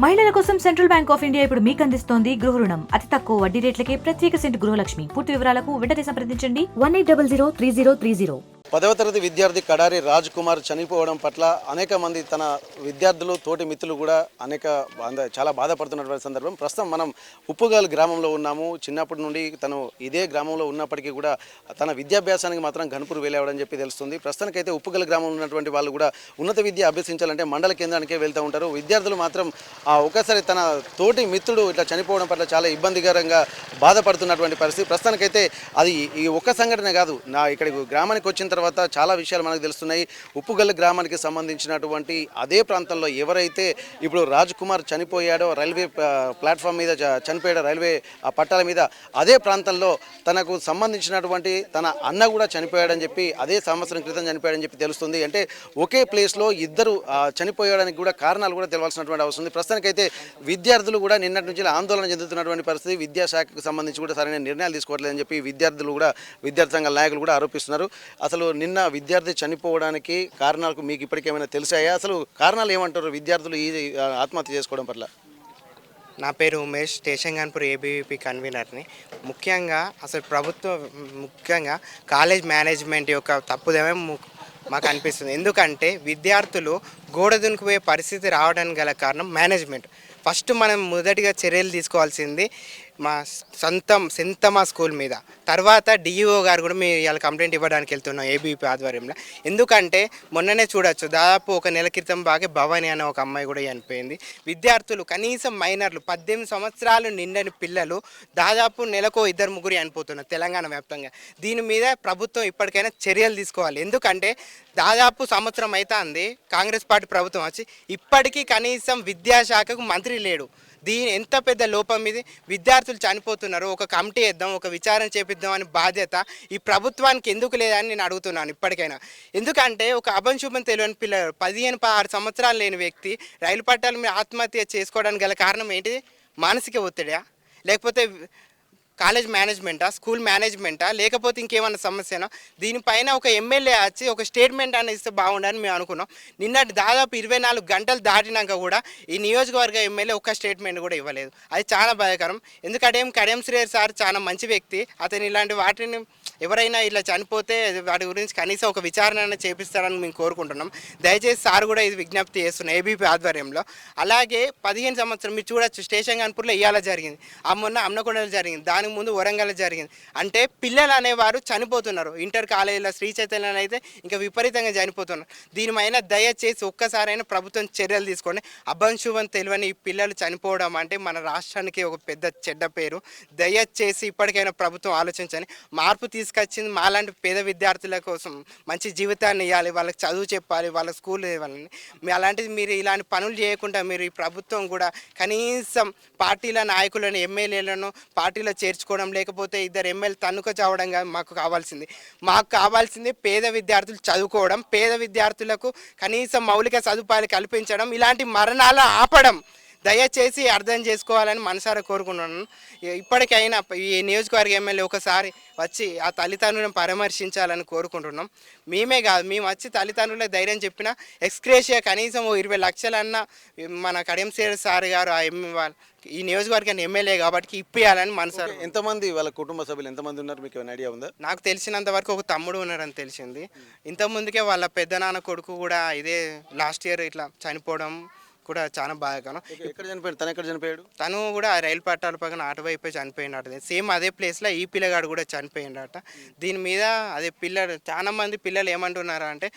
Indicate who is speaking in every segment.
Speaker 1: మహిళల కోసం central bank of India ఇప్పుడు మీకు అందిస్తోంది గృహ రుణం. అతి తక్కువ వడ్డీ రేట్లకే ప్రత్యేక సెంటు గృహలక్ష్మి. పూర్తి వివరాలకు వెంటనే సంప్రదించండి 18003030.
Speaker 2: 10వ తరగతి విద్యార్థి కడారి రాజ్ కుమార్ చనిపోవడం పట్ల అనేక మంది తన విద్యార్థులు తోటి మిత్రులు కూడా చాలా బాధపడుతున్నటువంటి సందర్భం. ప్రస్తుతం మనం ఉప్పుగల్ గ్రామంలో ఉన్నాము. చిన్నప్పటి నుండి తను ఇదే గ్రామంలో ఉన్నప్పటికీ కూడా తన విద్యాభ్యాసానికి మాత్రం ఘనపూర్ వెళ్ళేవాడని చెప్పి తెలుస్తుంది. ప్రస్తుతానికైతే ఉప్పుగల్ గ్రామంలో ఉన్నటువంటి వాళ్ళు కూడా ఉన్నత విద్య అభ్యసించాలంటే మండల కేంద్రానికే వెళ్తూ ఉంటారు. విద్యార్థులు మాత్రం ఒకసారి తన తోటి మిత్రుడు ఇట్లా చనిపోవడం పట్ల చాలా ఇబ్బందికరంగా బాధపడుతున్నటువంటి పరిస్థితి. ప్రస్తుతానికైతే అది ఈ ఒక్క సంఘటన కాదు, ఇక్కడికి గ్రామానికి వచ్చిన తర్వాత చాలా విషయాలు మనకు తెలుస్తున్నాయి. ఉప్పుగల్ గ్రామానికి సంబంధించినటువంటి అదే ప్రాంతంలో ఎవరైతే ఇప్పుడు రాజ్ కుమార్ చనిపోయాడో, రైల్వే ప్లాట్ఫామ్ మీద చనిపోయాడో, రైల్వే పట్టాల మీద, అదే ప్రాంతంలో తనకు సంబంధించినటువంటి తన అన్న కూడా చనిపోయాడని చెప్పి, అదే సంవత్సరం క్రితం చనిపోయాడని చెప్పి తెలుస్తుంది. అంటే ఒకే ప్లేస్లో ఇద్దరు చనిపోయడానికి కూడా కారణాలు కూడా తెలవాల్సినటువంటి అవసరం ఉంది. ప్రస్తుతానికైతే విద్యార్థులు కూడా నిన్నటి నుంచి ఆందోళన చెందుతున్నటువంటి పరిస్థితి. విద్యాశాఖకు సంబంధించి కూడా సరైన నిర్ణయాలు తీసుకోవట్లేదని చెప్పి విద్యార్థులు కూడా, విద్యార్థి సంఘాల నాయకులు కూడా ఆరోపిస్తున్నారు. అసలు నిన్న విద్యార్థి చనిపోవడానికి కారణాలకు మీకు ఇప్పటికేమైనా తెలిసాయా? అసలు కారణాలు ఏమంటారు విద్యార్థులు ఈ ఆత్మహత్య చేసుకోవడం పట్ల?
Speaker 3: నా పేరు ఉమేష్, స్టేషన్ గన్పూర్ ఏబీవీపీ కన్వీనర్ని. ముఖ్యంగా కాలేజ్ మేనేజ్మెంట్ యొక్క తప్పుదేమే మాకు అనిపిస్తుంది. ఎందుకంటే విద్యార్థులు గోడ దునికిపోయే పరిస్థితి రావడానికి గల కారణం మేనేజ్మెంట్. ఫస్ట్ మనం మొదటిగా చర్యలు తీసుకోవాల్సింది మా సెంతమా స్కూల్ మీద. తర్వాత డిఈఓ గారు కూడా మేము ఇవాళ కంప్లైంట్ ఇవ్వడానికి వెళ్తున్నాం ఏబీపీ ఆధ్వర్యంలో. ఎందుకంటే మొన్ననే చూడొచ్చు, దాదాపు ఒక నెల క్రితం బాగా భవాని అనే ఒక అమ్మాయి కూడా చనిపోయింది. విద్యార్థులు కనీసం మైనర్లు 18 సంవత్సరాలు నిండని పిల్లలు దాదాపు నెలకు 2-3 చనిపోతున్నారు తెలంగాణ వ్యాప్తంగా. దీని మీద ప్రభుత్వం ఇప్పటికైనా చర్యలు తీసుకోవాలి. ఎందుకంటే దాదాపు సంవత్సరం అవుతుంది కాంగ్రెస్ పార్టీ ప్రభుత్వం వచ్చి, ఇప్పటికీ కనీసం విద్యాశాఖకు మంత్రి లేడు. దీని ఎంత పెద్ద లోపం ఇది. విద్యార్థులు చనిపోతున్నారు, ఒక కమిటీ వేద్దాం, ఒక విచారణ చేపిద్దాం అని బాధ్యత ఈ ప్రభుత్వానికి ఎందుకు లేదని నేను అడుగుతున్నాను ఇప్పటికైనా. ఎందుకంటే ఒక అభంశుభం తెలియని పిల్లలు, 15-16 సంవత్సరాలు లేని వ్యక్తి రైలు పట్టాల మీద ఆత్మహత్య చేసుకోవడానికి గల కారణం ఏంటిది? మానసిక ఒత్తిడా, లేకపోతే కాలేజ్ మేనేజ్మెంటా, స్కూల్ మేనేజ్మెంటా, లేకపోతే ఇంకేమన్నా సమస్యనా? దీనిపైన ఒక ఎమ్మెల్యే వచ్చి ఒక స్టేట్మెంట్ అని ఇస్తే బాగుండని మేము అనుకున్నాం. నిన్నటి దాదాపు 24 గంటలు దాటినాక కూడా ఈ నియోజకవర్గ ఎమ్మెల్యే ఒక స్టేట్మెంట్ కూడా ఇవ్వలేదు. అది చాలా బాధాకరం. ఎందుకంటే కడియం శ్రీహరి సార్ చాలా మంచి వ్యక్తి. అతను ఇలాంటి వాటిని ఎవరైనా ఇలా చనిపోతే వాటి గురించి కనీసం ఒక విచారణ చేపిస్తారని మేము కోరుకుంటున్నాం. దయచేసి సార్ కూడా ఇది విజ్ఞప్తి చేస్తున్నాం ఏబీపీ ఆధ్వర్యంలో. అలాగే 15 సంవత్సరం మీరు చూడొచ్చు, స్టేషన్ గన్పూర్లో ఇవాళ జరిగింది, మొన్న అమ్మకొండలో జరిగింది, దానికి ముందు వరంగల్ జరిగింది. అంటే పిల్లలు అనేవారు చనిపోతున్నారు. ఇంటర్ కాలేజీలో శ్రీ చైతన్యలో అయితే ఇంకా విపరీతంగా చనిపోతున్నారు. దీనిపైన దయచేసి ఒక్కసారైనా ప్రభుత్వం చర్యలు తీసుకోండి. అభంశుభం తెలియని ఈ పిల్లలు చనిపోవడం అంటే మన రాష్ట్రానికి ఒక పెద్ద చెడ్డ పేరు. దయచేసి ఇప్పటికైనా ప్రభుత్వం ఆలోచించండి. మార్పు తీసుకొచ్చింది మాలాంటి పేద విద్యార్థుల కోసం మంచి జీవితాన్ని ఇవ్వాలి, వాళ్ళకి చదువు చెప్పాలి, వాళ్ళ స్కూల్ ఇవ్వాలని. అలాంటిది మీరు ఇలాంటి పనులు చేయకుండా మీరు ఈ ప్రభుత్వం కూడా కనీసం పార్టీల నాయకులను, ఎమ్మెల్యేలను పార్టీలో చేర్చుకోవడం, లేకపోతే 2 ఎమ్మెల్యే తన్నుక చావడం మాకు కావాల్సింది పేద విద్యార్థులు చదువుకోవడం, పేద విద్యార్థులకు కనీసం మౌలిక సదుపాయాలు కల్పించడం, ఇలాంటి మరణాలు ఆపడం. దయచేసి అర్థం చేసుకోవాలని మనసారా కోరుకుంటున్నాను. ఇప్పటికైనా ఈ నియోజకవర్గ ఎమ్మెల్యే ఒకసారి వచ్చి ఆ తల్లిదండ్రులను పరామర్శించాలని కోరుకుంటున్నాం. మేమే కాదు, మేము వచ్చి తల్లిదండ్రులే ధైర్యం చెప్పిన ఎక్స్గ్రేషియా కనీసం 20 లక్షలన్నా మన కడియం శ్రీహరి సార్ గారు ఈ నియోజకవర్గాన్ని ఎమ్మెల్యే కాబట్టి ఇప్పియాలని మనసారా.
Speaker 2: ఎంతమంది వాళ్ళ కుటుంబ సభ్యులు ఎంతమంది ఉన్నారు, మీకు ఏమైనా ఐడియా ఉందా?
Speaker 3: నాకు తెలిసినంత వరకు ఒక తమ్ముడు ఉన్నారని తెలిసింది. ఇంతకుముందుకే వాళ్ళ పెద్దనాన్న కొడుకు కూడా ఇదే లాస్ట్ ఇయర్ ఇట్లా చనిపోవడం కూడా చాలా బాధాకరం.
Speaker 2: ఎక్కడ చనిపోయాడు? తను ఎక్కడ చనిపోయాడు?
Speaker 3: తను కూడా రైలు పట్టాల పక్కన అటువైపు చనిపోయినట్టు, సేమ్ అదే ప్లేస్లో ఈ పిల్లగాడు కూడా చనిపోయిందట. దీని మీద అదే చాలా మంది పిల్లలు ఏమంటున్నారు అంటే,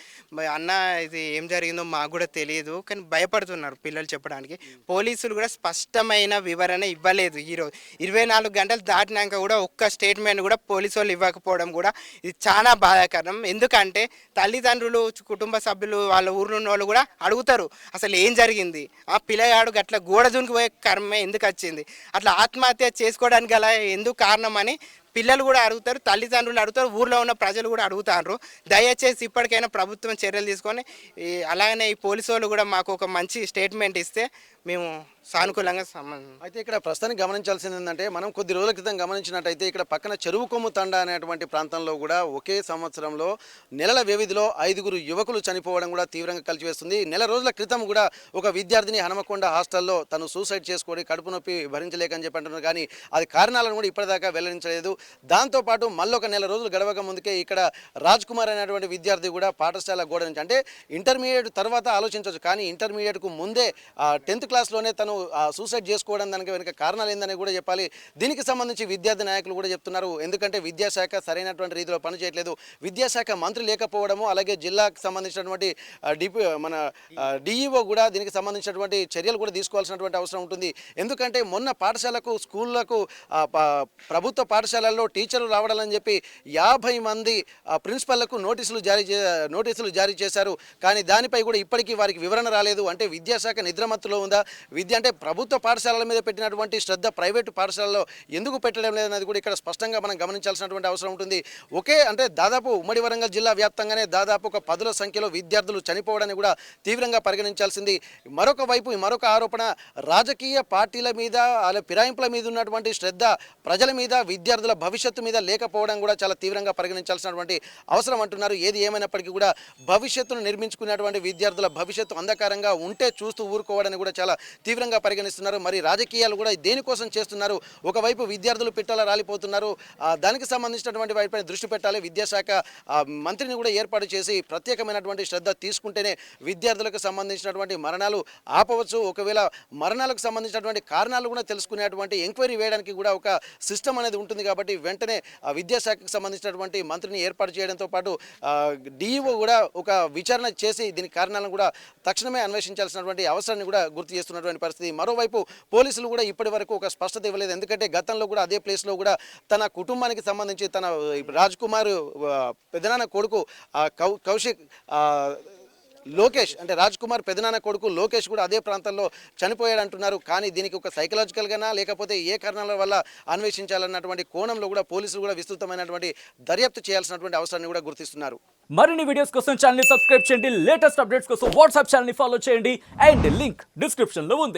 Speaker 3: అన్న ఇది ఏం జరిగిందో మాకు కూడా తెలియదు, కానీ భయపడుతున్నారు పిల్లలు చెప్పడానికి. పోలీసులు కూడా స్పష్టమైన వివరణ ఇవ్వలేదు. ఈరోజు 24 గంటలు దాటినాక కూడా ఒక్క స్టేట్మెంట్ కూడా పోలీసు వాళ్ళు ఇవ్వకపోవడం కూడా ఇది చాలా బాధాకరం. ఎందుకంటే తల్లిదండ్రులు, కుటుంబ సభ్యులు, వాళ్ళ ఊర్లో ఉన్న వాళ్ళు కూడా అడుగుతారు అసలు ఏం జరిగింది, ఆ పిల్లగాడు అట్లా గోడ దునికిపోయే కర్మే ఎందుకు వచ్చింది, అట్లా ఆత్మహత్య చేసుకోవడానికి గల ఎందుకు కారణం అని పిల్లలు కూడా అడుగుతారు, తల్లిదండ్రులు అడుగుతారు, ఊర్లో ఉన్న ప్రజలు కూడా అడుగుతారు. దయచేసి ఇప్పటికైనా ప్రభుత్వం చర్యలు తీసుకొని అలాగనే ఈ పోలీసు వాళ్ళు కూడా మాకు ఒక మంచి స్టేట్మెంట్ ఇస్తే మేము సానుకూలంగా
Speaker 2: అయితే ఇక్కడ ప్రస్తుతానికి గమనించాల్సింది ఏంటంటే మనం కొద్ది రోజుల క్రితం గమనించినట్టయితే ఇక్కడ పక్కన చెరువు కొమ్ము తండా అనేటువంటి ప్రాంతంలో కూడా ఒకే సంవత్సరంలో నెలల వ్యవధిలో 5 యువకులు చనిపోవడం కూడా తీవ్రంగా కలిచివేస్తుంది. నెల రోజుల క్రితం కూడా ఒక విద్యార్థిని హనుమకొండ హాస్టల్లో తను సూసైడ్ చేసుకొని కడుపు నొప్పి భరించలేకని చెప్పి అంటున్నారు. కానీ అది కారణాలను కూడా ఇప్పటిదాకా వెల్లడించలేదు. దాంతోపాటు మళ్ళొక నెల రోజులు గడవక ముందుకే ఇక్కడ రాజ్ కుమార్ అనేటువంటి విద్యార్థి కూడా పాఠశాల గోడ నుంచి అంటే ఇంటర్మీడియట్ తర్వాత ఆలోచించవచ్చు, కానీ ఇంటర్మీడియట్కు ముందే 10th క్లాస్లోనే తను సూసైడ్ చేసుకోవడం దానికి వెనుక కారణాలు ఏందని కూడా చెప్పాలి. దీనికి సంబంధించి విద్యార్థి నాయకులు కూడా చెప్తున్నారు. ఎందుకంటే విద్యాశాఖ సరైనటువంటి రీతిలో పనిచేయట్లేదు. విద్యాశాఖ మంత్రి లేకపోవడము, అలాగే జిల్లాకు సంబంధించినటువంటి డిఈఓ కూడా దీనికి సంబంధించినటువంటి చర్యలు కూడా తీసుకోవాల్సినటువంటి అవసరం ఉంటుంది. ఎందుకంటే మొన్న పాఠశాలకు స్కూళ్లకు ప్రభుత్వ పాఠశాలల్లో టీచర్లు రావడాలని చెప్పి 50 మంది ప్రిన్సిపల్లకు నోటీసులు జారీ చేశారు. కానీ దానిపై కూడా ఇప్పటికీ వారికి వివరణ రాలేదు. అంటే విద్యాశాఖ నిద్రమత్తులో ఉందా? విద్య అంటే ప్రభుత్వ పాఠశాలల మీద పెట్టినటువంటి శ్రద్ధ ప్రైవేటు పాఠశాలలో ఎందుకు పెట్టడం లేదన్నది కూడా ఇక్కడ స్పష్టంగా మనం గమనించాల్సినటువంటి అవసరం ఉంటుంది. అంటే దాదాపు ఉమ్మడి వరంగల్ జిల్లా వ్యాప్తంగానే దాదాపు ఒక 10ల సంఖ్యలో విద్యార్థులు చనిపోవడాన్ని కూడా తీవ్రంగా పరిగణించాల్సింది. మరొక ఆరోపణ రాజకీయ పార్టీల మీద ఫిరాయింపుల మీద ఉన్నటువంటి శ్రద్ధ ప్రజల మీద విద్యార్థుల భవిష్యత్తు మీద లేకపోవడం కూడా చాలా తీవ్రంగా పరిగణించాల్సినటువంటి అవసరం అంటున్నారు. ఏది ఏమైనప్పటికీ కూడా భవిష్యత్తును నిర్మించుకునేటువంటి విద్యార్థుల భవిష్యత్తు అంధకారంగా ఉంటే చూస్తూ ఊరుకోవడానికి కూడా చాలా తీవ్రంగా పరిగణిస్తున్నారు. మరి రాజకీయాలు కూడా దేనికోసం చేస్తున్నారు? ఒకవైపు విద్యార్థులు పిట్టల రాలిపోతున్నారు. దానికి సంబంధించినటువంటి వాటిపై దృష్టి పెట్టాలి. విద్యాశాఖ మంత్రిని కూడా ఏర్పాటు చేసి ప్రత్యేకమైనటువంటి శ్రద్ధ తీసుకుంటేనే విద్యార్థులకు సంబంధించినటువంటి మరణాలు ఆపవచ్చు. ఒకవేళ మరణాలకు సంబంధించినటువంటి కారణాలు కూడా తెలుసుకునేటువంటి ఎంక్వైరీ వేయడానికి కూడా ఒక సిస్టమ్ అనేది ఉంటుంది. కాబట్టి వెంటనే విద్యాశాఖకు సంబంధించినటువంటి మంత్రిని ఏర్పాటు చేయడంతో పాటు డిఈఓ కూడా ఒక విచారణ చేసి దీని కారణాలను కూడా తక్షణమే అన్వేషించాల్సినటువంటి అవసరాన్ని కూడా గుర్తు చేస్తున్నటువంటి పరిస్థితి. మరోవైపు పోలీసులు కూడా ఇప్పటి వరకు ఒక స్పష్టత ఇవ్వలేదు. ఎందుకంటే గతంలో కూడా అదే ప్లేస్లో కూడా తన కుటుంబానికి సంబంధించి తన రాజ్ కుమార్ పెదనాన్న కొడుకు కౌశిక్ లోకేష్ అంటే రాజ్ కుమార్ పెదనాన్న కొడుకు లోకేష్ కూడా అదే ప్రాంతంలో చనిపోయాడు అంటున్నారు. కానీ దీనికి ఒక సైకలాజికల్గానా లేకపోతే ఏ కారణాల వల్ల అన్వేషించాలన్నటువంటి కోణంలో కూడా పోలీసులు కూడా విస్తృతమైనటువంటి దర్యాప్తు చేయాల్సినటువంటి అవసరాన్ని కూడా గుర్తిస్తున్నారు.
Speaker 4: మరిన్ని వీడియోస్ కోసం ఛానల్ ని సబ్స్క్రైబ్ చేయండి. లేటెస్ట్ అప్డేట్స్ కోసం వాట్సాప్ ఛానల్ ని ఫాలో చేయండి. అండ్ లింక్ డిస్క్రిప్షన్ లో ఉంది.